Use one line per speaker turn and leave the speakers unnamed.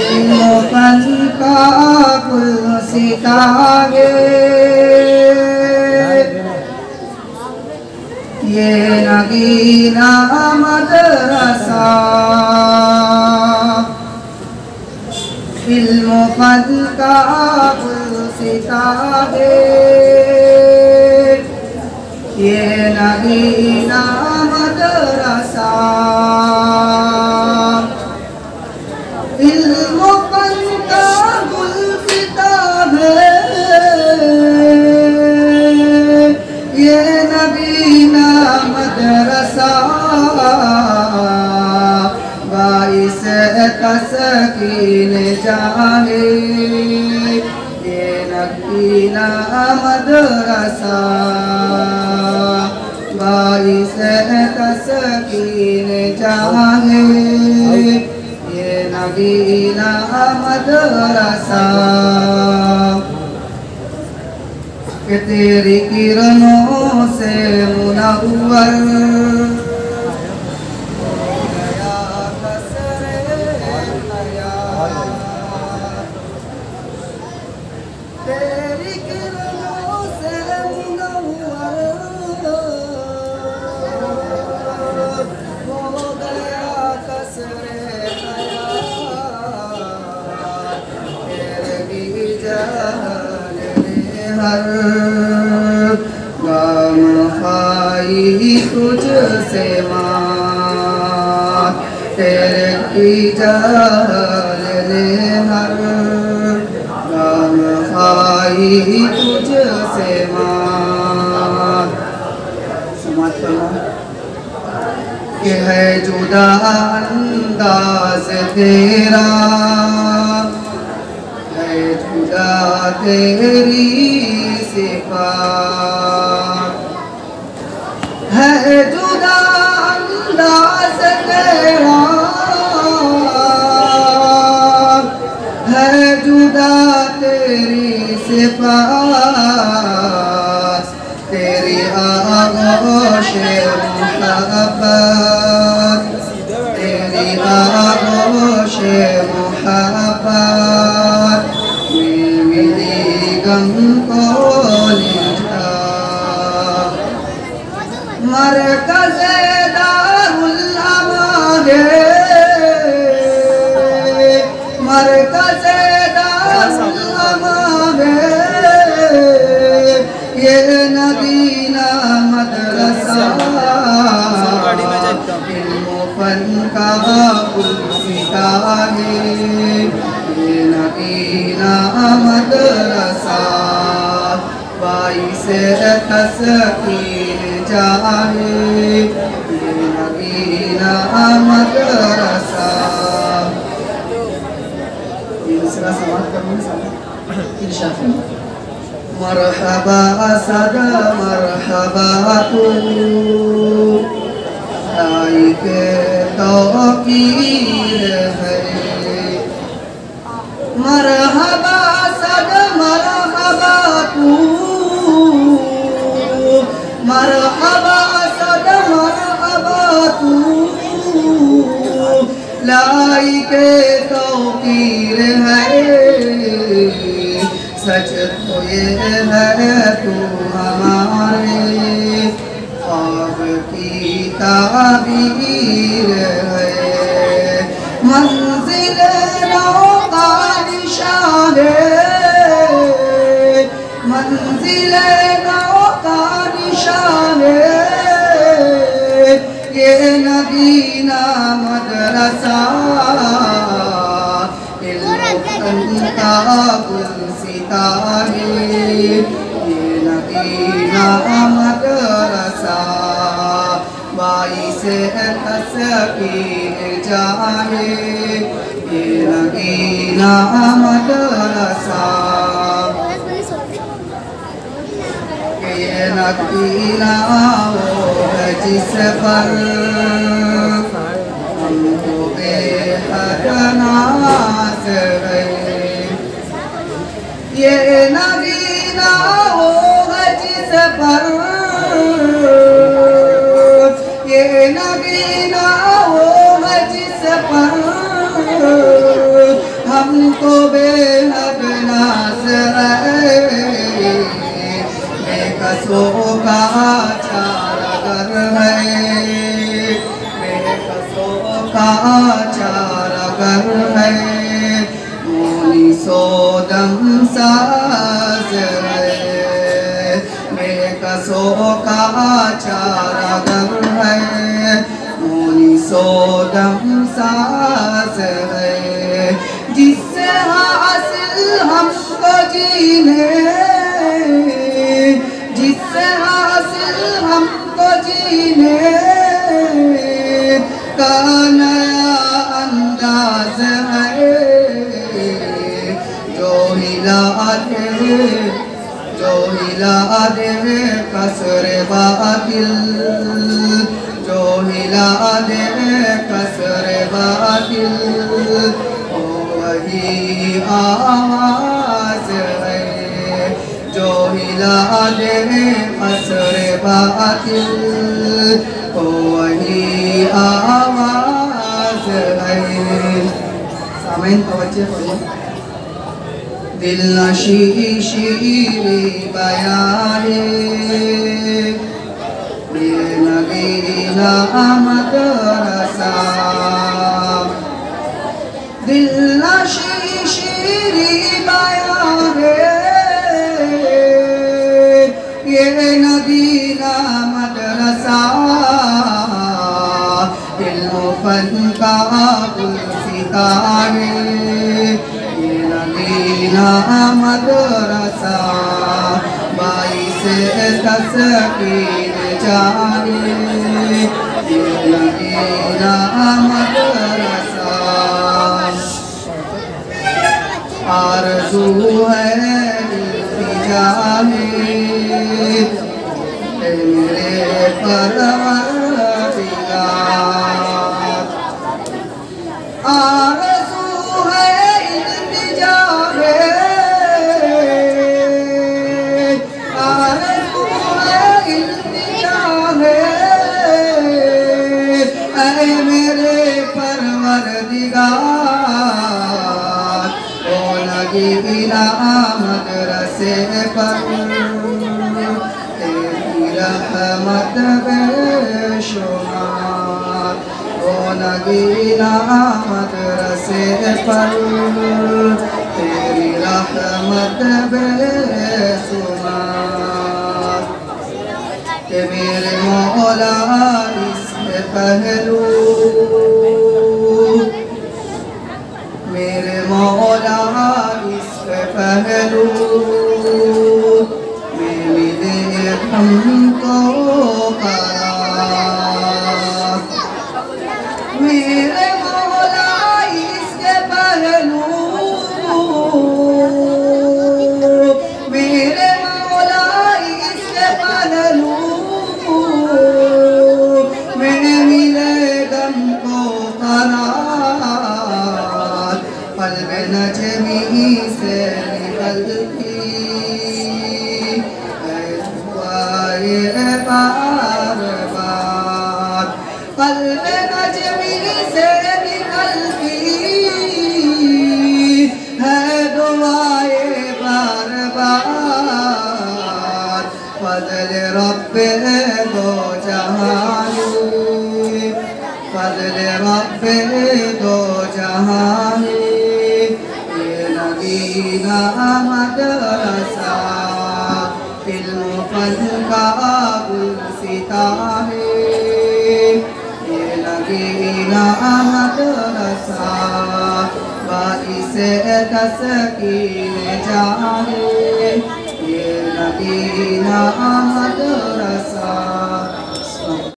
इल्म फन का कुल सितारे ये नगीना मदरसा इल्म फन का कुल सितारे ये नगीना मदरसा इल्म फन का कुल सितारे ये नगीना मदरसा बाइस तस्कीन जाने ये नगीना मदरसा बाइस तस्कीन जाने ये नगीना मदरसा कि तेरी किरणों से मुनव्वर तेरी किरणों से मुनव्वर हो गया कसरे तेरी जान ने हर गाम खाई तुझसे मार तेरी जान ने हर गाम खाई तुझसे मार समाज करना कि है जुदा अंदाज तेरा है जुदा तेरी सिफात है जुदा अंदाज तेरा है जुदा तेरी सिफात तेरी आगोश मुहब्बत तेरी आगोश मुहब्बत मेरी गम को लिखा मरकज़े दारुल अमाने मरकज़े दारुल अमाने ये नगीना मदरसा इल्म फन का कुल सितारे ये नगीना मदरसा बाइस तस्कीन जाने ये नगीना मदरसा दूसरा सवाल करूँ मरहबा असद मरहबा तू आई के तौकीर है मरहबा असद मरहबा तू मरहबा असद मरहबा तू लाई के तौकीर है सच तो ये है तू हमारे ख्वाब की ताबीर है मंजिल नौ का निशान है मंजिल नौ का निशान है ये नगीना मदरसा का कुल सितारे ये नगीना मदरसा बाइस तस्कीन जाने ये नगीना मदरसा ये नगीना वो है जिस पर हमको बेहद नाज है ये नगीना वो है जिस पर ये नगीना वो है जिस पर बेकसों का चारागर है, बेकसों का चारागर है, मुनीसो दम साज है, बेकसों का चारागर है, मुनीसो दम साज है, जिससे हासिल हमको जीने, जिससे हासिल हमको जीने का नया अंदाज है, जो हिला दे कसर बातिल, जो हिला दे कसर बातिल, वही आवाज है, जो हिला दे कसर बातिल, वही आवाज है। सामईन तवज्जो करो। दिल नशी शीरी बयाने ये नगीना मदरसा, दिल नशी शीरी बयाने ये नगीना मदरसा, इल्म फन का सितारे ये नगीना मदरसा, बाईस तस्कीन जाने ये नगीना मदरसा, आरज़ू है इल्तिजा में मेरे परवरदिगार, आरज़ू है इल्तिजा में, आरज़ू है इल्तिजा में, ऐ मेरे परवरदिगार, ओ नगीना मदरसे पर तेरी रहमत बेशुमार, ओ नगीना मदरसे पर तेरी रहमत बेशुमार, कि मेरे मौला इसके पहलू, मेरे मौला इसके पहलू में मिले हमको करार, मेरे मौला इसके पहलू, मेरे मौला इसके पहलू में मिले हमको करार, क़ल्ब नजमी से निकलती है दुआए बार बार, क़ल्ब नजमी से निकलती है दुआए बार बार, फ़ज़ल रब्बे दो जहानी, फ़ज़ल रब्बे दो जहानी, ये नगीना मदरसा, इल्म फन का सितारे, ये नगीना मदरसा, बाईस तस्कीन जाने ये नगीना मदरसा।